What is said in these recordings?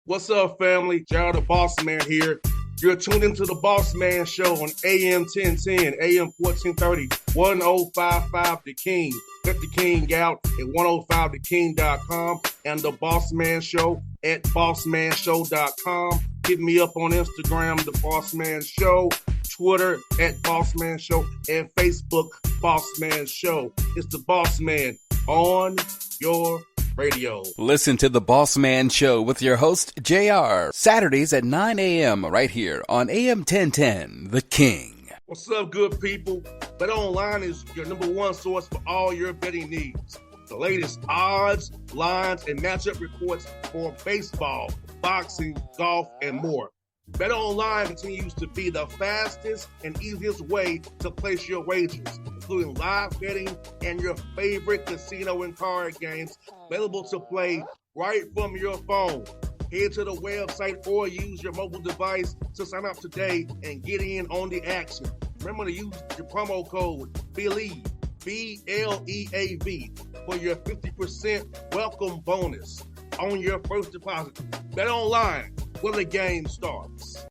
What's up, family? Gerald the Bossman here. You're tuned into the Bossman Show on AM 1010, AM 1430, 1055 The King. Let the King out at 105theking.com and the Bossman Show at bossmanshow.com. Hit me up on Instagram, The Bossman Show, Twitter at Bossman Show, and Facebook, Bossman Show. It's the Bossman on your radio. Listen to the Bossman Show with your host, JR, Saturdays at 9 a.m. right here on AM 1010, The King. What's up, good people? Bet Online is your number one source for all your betting needs. The latest odds, lines, and matchup reports for baseball, boxing, golf, and more. Bet Online continues to be the fastest and easiest way to place your wagers, including live betting and your favorite casino and card games available to play right from your phone. Head to the website or use your mobile device to sign up today and get in on the action. Remember to use your promo code BELIEVE, BLEAV, for your 50% welcome bonus on your first deposit. Bet Online, where the game starts.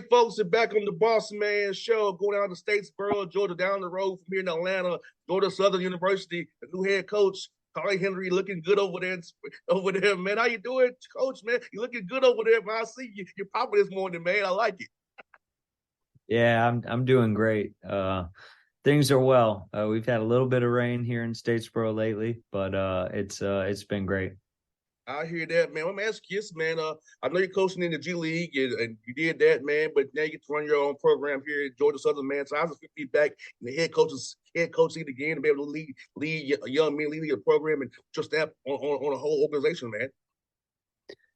Folks, are back on the Bossman Show, going down to Statesboro, Georgia, down the road from here in Atlanta, Georgia Southern University. The new head coach, Carly Henry, looking good over there, man. How you doing, Coach, man? You looking good over there, man. I see you. You're popping this morning, man. I like it. Yeah, I'm doing great. Things are well. We've had a little bit of rain here in Statesboro lately, but it's been great. I hear that, man. Let me ask you this, man. I know you're coaching in the G League, and you did that, man. But now you get to run your own program here at Georgia Southern, man. So how's it be back in the head coach seat again to be able to lead young men, lead your program, and just that on a whole organization, man?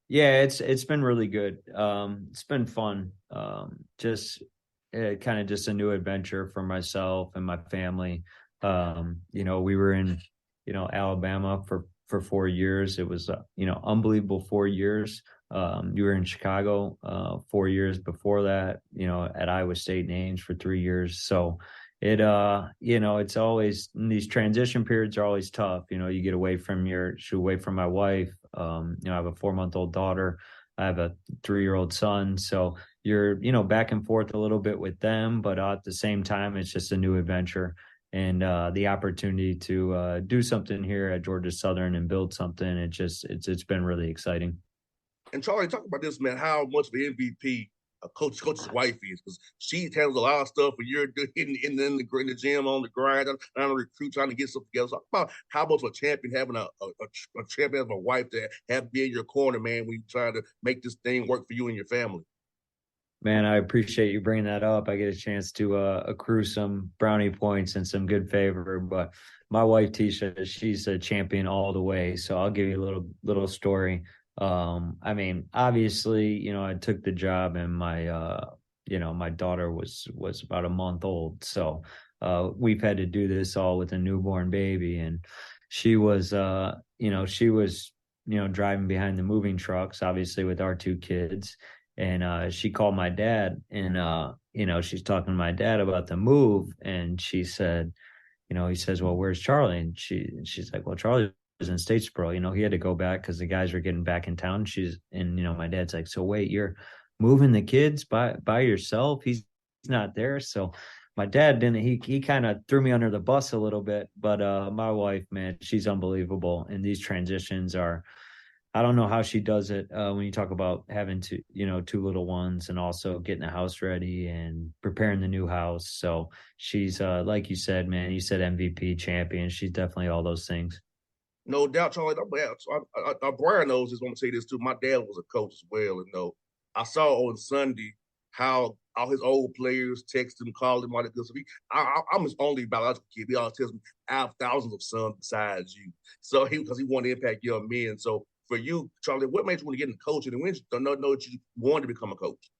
Yeah, it's been really good. It's been fun. Just kind of just a new adventure for myself and my family. We were in Alabama for 4 years. It was, unbelievable 4 years. You were in Chicago 4 years before that, at Iowa State and Ames for 3 years. So it's always, these transition periods are always tough. You get away from my wife. I have a 4-month-old daughter. I have a 3-year-old son. So you're, back and forth a little bit with them, but at the same time, it's just a new adventure. And the opportunity to do something here at Georgia Southern and build something, it's been really exciting. And Charlie, talk about this, man. How much of the MVP coach's wife is, because she handles a lot of stuff when you're in the gym on the grind, trying to recruit, trying to get stuff together. So talk about how much of a champion having a champion of a wife to have be in your corner, man, when you try to make this thing work for you and your family. Man, I appreciate you bringing that up. I get a chance to accrue some brownie points and some good favor. But my wife, Tisha, she's a champion all the way. So I'll give you a little story. Obviously, I took the job and my daughter was about a month old. So we've had to do this all with a newborn baby. And she was driving behind the moving trucks, obviously with our 2 kids. And she called my dad and, she's talking to my dad about the move. And she said, he says, well, where's Charlie? And she's like, well, Charlie was in Statesboro. He had to go back because the guys were getting back in town. My dad's like, so wait, you're moving the kids by yourself? He's not there. So my dad he kind of threw me under the bus a little bit. But my wife, man, she's unbelievable. And these transitions are, I don't know how she does it when you talk about having 2 little ones and also getting the house ready and preparing the new house. So she's, like you said, man, you said MVP champion. She's definitely all those things. No doubt, Charlie. Brian knows this. I'm going to say this too. My dad was a coach as well. And I saw on Sunday how all his old players text him, call him, all that good stuff. I'm his only biological kid. He always tells me, I have thousands of sons besides you. So because he wanted to impact young men. So for you, Charlie, what made you want to get into coaching and when you don't know that you wanted to become a coach?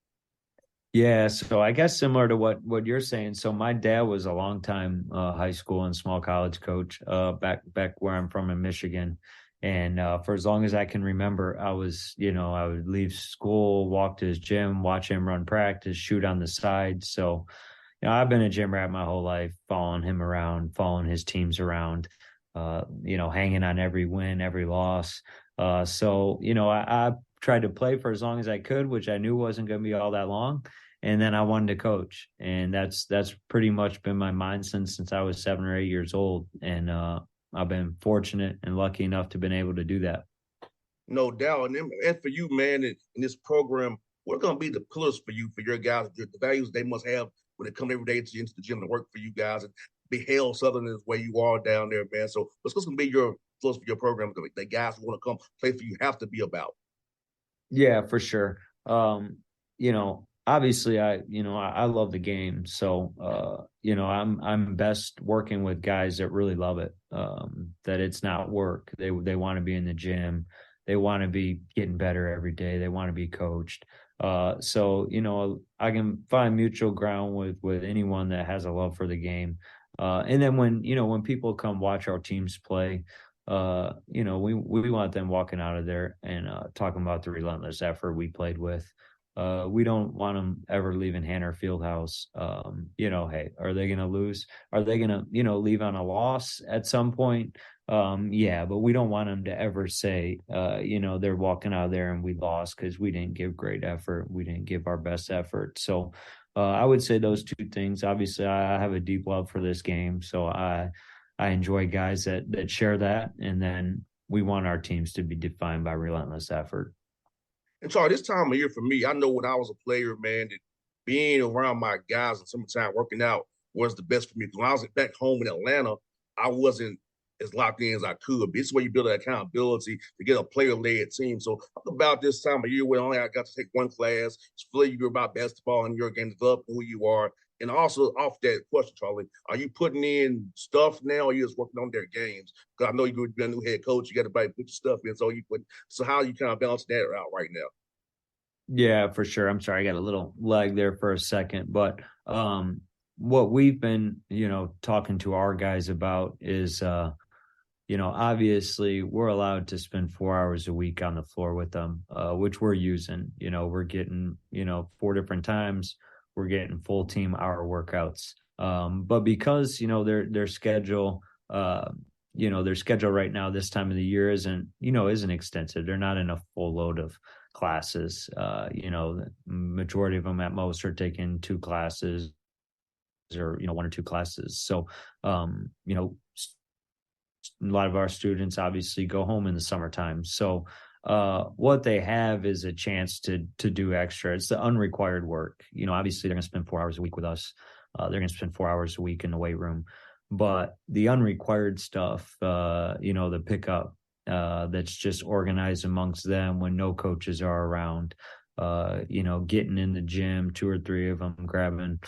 Yeah, so I guess similar to what you're saying. So my dad was a longtime high school and small college coach back where I'm from in Michigan. And for as long as I can remember, I would leave school, walk to his gym, watch him run practice, shoot on the side. So, I've been a gym rat my whole life, following him around, following his teams around, hanging on every win, every loss. I tried to play for as long as I could, which I knew wasn't going to be all that long. And then I wanted to coach, and that's pretty much been my mind since I was 7 or 8 years old. And I've been fortunate and lucky enough to been able to do that. No doubt. And for you, man, in this program, what are going to be the pillars for you, for your guys, the values they must have when they come every day into the gym to work for you guys and be held Southern as way you are down there, man. So what's going to be your pillars for your program that guys who want to come play for you have to be about? Yeah, for sure. Obviously I love the game. So, I'm best working with guys that really love it. That it's not work. They want to be in the gym. They want to be getting better every day. They want to be coached. I can find mutual ground with anyone that has a love for the game. And then when people come watch our teams play, we want them walking out of there and talking about the relentless effort we played with. We don't want them ever leaving Hanner Fieldhouse. Hey, are they going to lose? Are they going to, leave on a loss at some point? Yeah, but we don't want them to ever say, they're walking out of there and we lost because we didn't give great effort. We didn't give our best effort. So I would say those two things. Obviously, I have a deep love for this game. So I enjoy guys that share that. And then we want our teams to be defined by relentless effort. And so this time of year for me, I know when I was a player, man, that being around my guys in summertime working out was the best for me. When I was back home in Atlanta, I wasn't as locked in as I could be. This is where you build that accountability to get a player-led team. So talk about this time of year where only I got to take one class. It's really you're about basketball and your game, develop who you are. And also off that question, Charlie, are you putting in stuff now or are you just working on their games? Because I know you're a new head coach, you got to put your stuff in. So how are you kind of balance that out right now? Yeah, for sure. I'm sorry, I got a little lag there for a second, but what we've been, talking to our guys about is, obviously we're allowed to spend 4 hours a week on the floor with them, which we're using. We're getting, 4 different times. We're getting full team hour workouts. But because their schedule, their schedule right now this time of the year isn't extensive. They're not in a full load of classes. The majority of them at most are taking 2 classes or 1 or 2 classes. So a lot of our students obviously go home in the summertime. So what they have is a chance to do extra. It's the unrequired work. Obviously they're going to spend 4 hours a week with us. They're going to spend 4 hours a week in the weight room. But the unrequired stuff, the pickup, that's just organized amongst them when no coaches are around, getting in the gym, 2 or 3 of them grabbing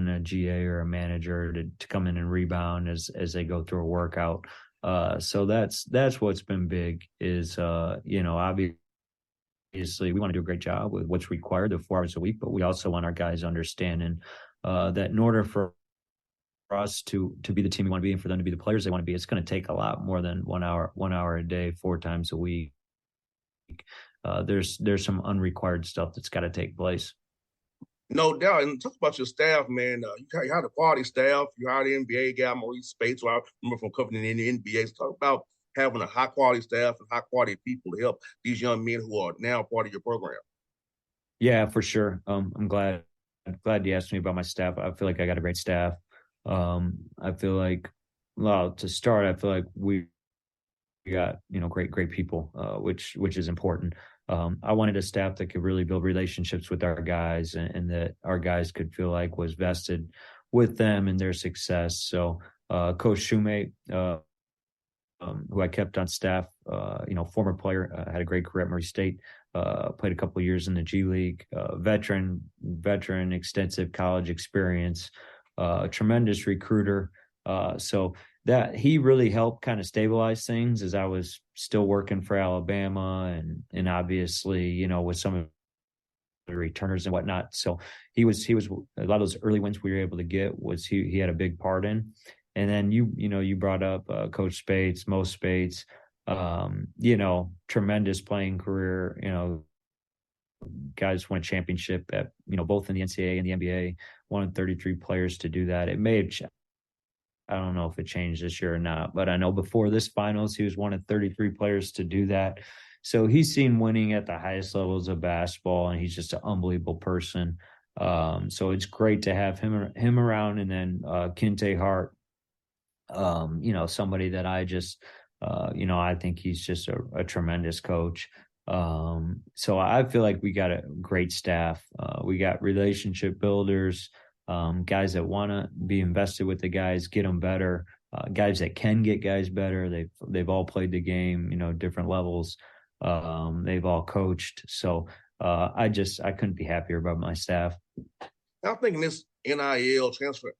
a GA or a manager to come in and rebound as they go through a workout. So that's what's been big is, obviously we want to do a great job with what's required, the 4 hours a week, but we also want our guys understanding that in order for us to be the team we want to be and for them to be the players they want to be, it's going to take a lot more than 1 hour a day, 4 times a week. There's some unrequired stuff that's got to take place. No doubt. And talk about your staff, man. You had a quality staff. You hired an NBA guy, Maurice Spates, who I remember from covering in the NBA. So talk about having a high quality staff and high quality people to help these young men who are now part of your program. Yeah, for sure. I'm glad you asked me about my staff. I feel like I got a great staff. I feel like, well, to start, I feel like we got, great people, which is important. I wanted a staff that could really build relationships with our guys and that our guys could feel like was vested with them and their success. So, Coach Shoemate, who I kept on staff, former player, had a great career at Murray State. played a couple of years in the G League, veteran, extensive college experience, tremendous recruiter. So that he really helped kind of stabilize things as I was still working for Alabama and obviously, with some of the returners and whatnot. So he was a lot of those early wins we were able to get was he had a big part in. And then you brought up Coach Spates, Mo Spates, tremendous playing career, guys won a championship at, both in the NCAA and the NBA, one of 33 players to do that. It may have, I don't know if it changed this year or not, but I know before this finals, he was one of 33 players to do that. So he's seen winning at the highest levels of basketball, and he's just an unbelievable person. So it's great to have him around. And then Kinte Hart, somebody that I just, I think he's just a tremendous coach. So I feel like we got a great staff. We got relationship builders, guys that want to be invested with the guys, get them better, guys that can get guys better. They've all played the game, different levels. They've all coached. So I couldn't be happier about my staff. I think in this NIL transfer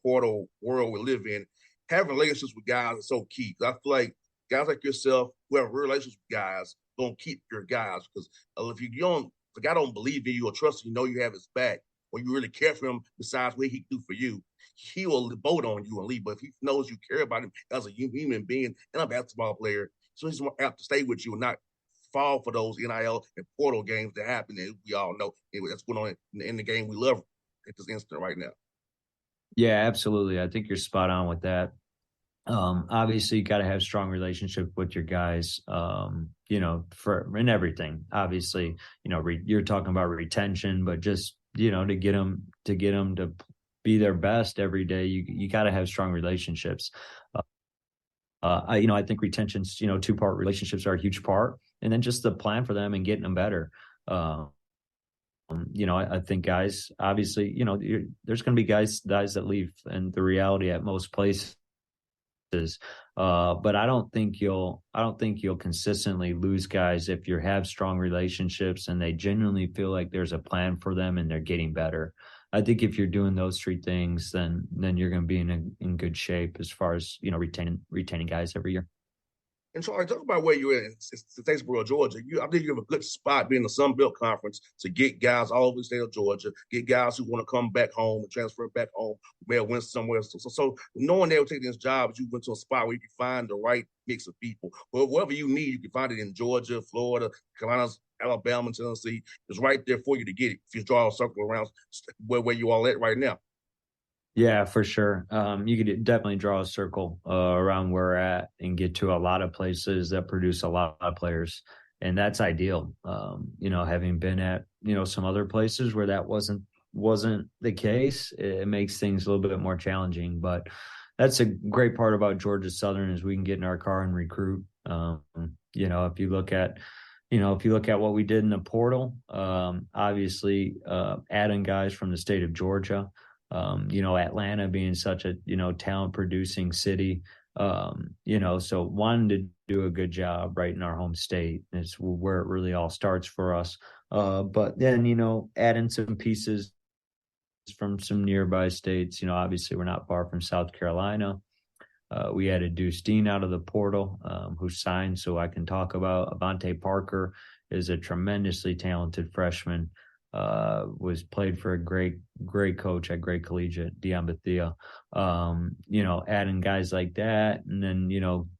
portal world we live in, having relationships with guys is so key. I feel like guys like yourself who have relationships with guys don't keep your guys, because if a guy don't believe in you or trust you, you have his back, or you really care for him besides what he can do for you, he will vote on you and leave. But if he knows you care about him as a human being and a basketball player, so he's more apt to stay with you and not fall for those NIL and portal games that happen. And we all know that's going on in the game we love at this instant right now. Yeah, absolutely. I think you're spot on with that. Obviously you got to have strong relationship with your guys, for in everything. Obviously, you're talking about retention, but just, to get them to be their best every day, you got to have strong relationships. I think retention's, two-part relationships are a huge part, and then just the plan for them and getting them better. I think guys, obviously, there's going to be guys that leave, and the reality at most places. But I don't think you'll consistently lose guys if you have strong relationships and they genuinely feel like there's a plan for them and they're getting better. I think if you're doing those three things, then you're going to be in good shape as far as, retaining guys every year. And so I talk about where you're in Statesboro, Georgia. I think you have a good spot being the Sun Belt Conference to get guys all over the state of Georgia, get guys who want to come back home and transfer back home, may have went somewhere. So knowing they were taking this job, you went to a spot where you can find the right mix of people. Whatever you need, you can find it in Georgia, Florida, Carolinas, Alabama, Tennessee. It's right there for you to get it if you draw a circle around where you all at right now. Yeah, for sure. You could definitely draw a circle around where we're at and get to a lot of places that produce a lot of players. And that's ideal. Having been at, some other places where that wasn't the case, it makes things a little bit more challenging. But that's a great part about Georgia Southern is we can get in our car and recruit. If you look at what we did in the portal, obviously adding guys from the state of Georgia, Atlanta being such a, talent producing city, so wanting to do a good job right in our home state is where it really all starts for us. But then, adding some pieces from some nearby states, obviously we're not far from South Carolina. We added Deuce Dean out of the portal, who signed, so I can talk about Avante Parker is a tremendously talented freshman. Was played for a great coach at Great Collegiate, Dion Bethea. Adding guys like that, and then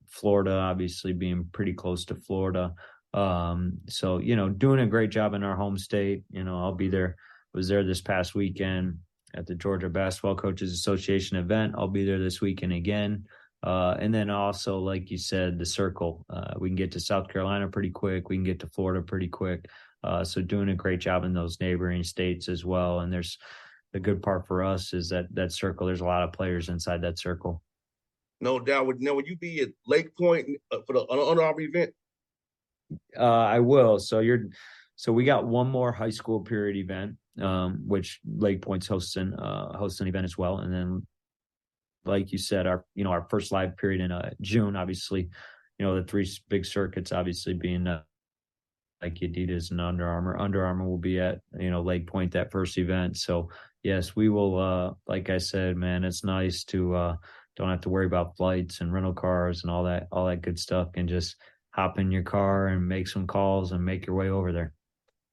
Florida obviously being pretty close to Florida. So doing a great job in our home state. I'll be there. Was there this past weekend at the Georgia Basketball Coaches Association event. I'll be there this weekend again. And then also, like you said, the circle. We can get to South Carolina pretty quick. We can get to Florida pretty quick. So doing a great job in those neighboring states as well. And there's the good part for us is that circle. There's a lot of players inside that circle. No doubt. Now, would you be at Lake Point for the Under Armour event? I will. So we got one more high school period event, which Lake Point's hosting an event as well. And then, like you said, our first live period in June, obviously, the three big circuits, obviously being like Adidas and Under Armour. Under Armour will be at, Lake Point, that first event. So yes, we will, like I said, man, it's nice to don't have to worry about flights and rental cars and all that good stuff, and just hop in your car and make some calls and make your way over there.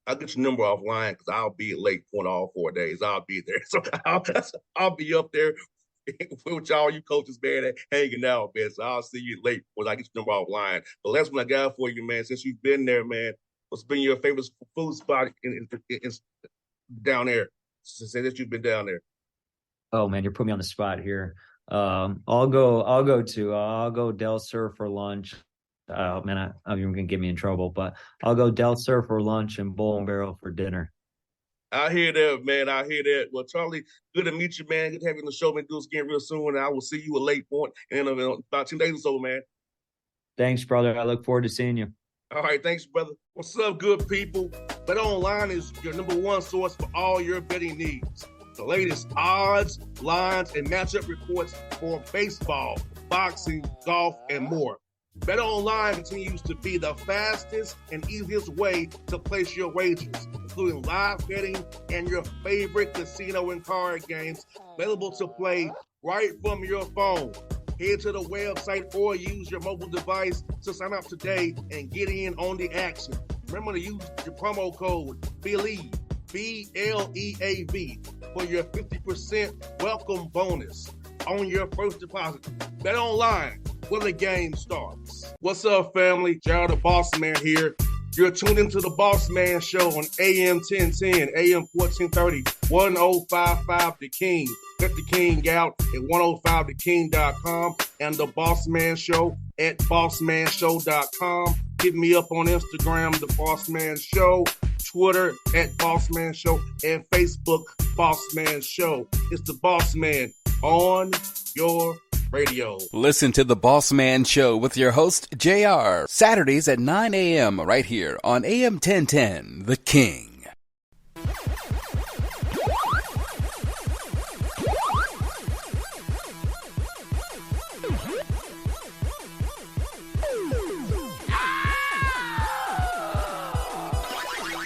I'll get your number offline because I'll be at Lake Point all 4 days. I'll be there. So I'll be up there with y'all, you coaches, man, hanging out, man. So I'll see you late when I get your number offline. The last one I got for you, man, since you've been there, man, what's been your favorite food spot down there since you've been down there? Oh man, you're putting me on the spot here. I'll go Del Sur for lunch. Oh man, I'm even gonna get me in trouble, but I'll go Del Sur for lunch and Bull and Barrel for dinner. I hear that, man. I hear that. Well, Charlie, good to meet you, man. Good to have you on the show, man. Do this again real soon. And I will see you at Lake Point in about 10 days or so, man. Thanks, brother. I look forward to seeing you. All right, thanks, brother. What's up, good people? Bet Online is your number one source for all your betting needs. The latest odds, lines, and matchup reports for baseball, boxing, golf, and more. Bet Online continues to be the fastest and easiest way to place your wagers, including live betting and your favorite casino and card games available to play right from your phone. Head to the website or use your mobile device to sign up today and get in on the action. Remember to use your promo code BELIEVE, BLEAV, for your 50% welcome bonus on your first deposit. Bet Online, where the game starts. What's up, family? Gerald the Bossman here. You're tuned into the Bossman Show on AM 1010, AM 1430, 1055 The King. Let the King out at 105theking.com and the Bossman Show at bossmanshow.com. Hit me up on Instagram, the Bossman Show, Twitter at Bossman Show, and Facebook, Bossman Show. It's the Bossman on your radio. Listen to the Bossman Show with your host, JR, Saturdays at 9 a.m. right here on AM 1010, The King.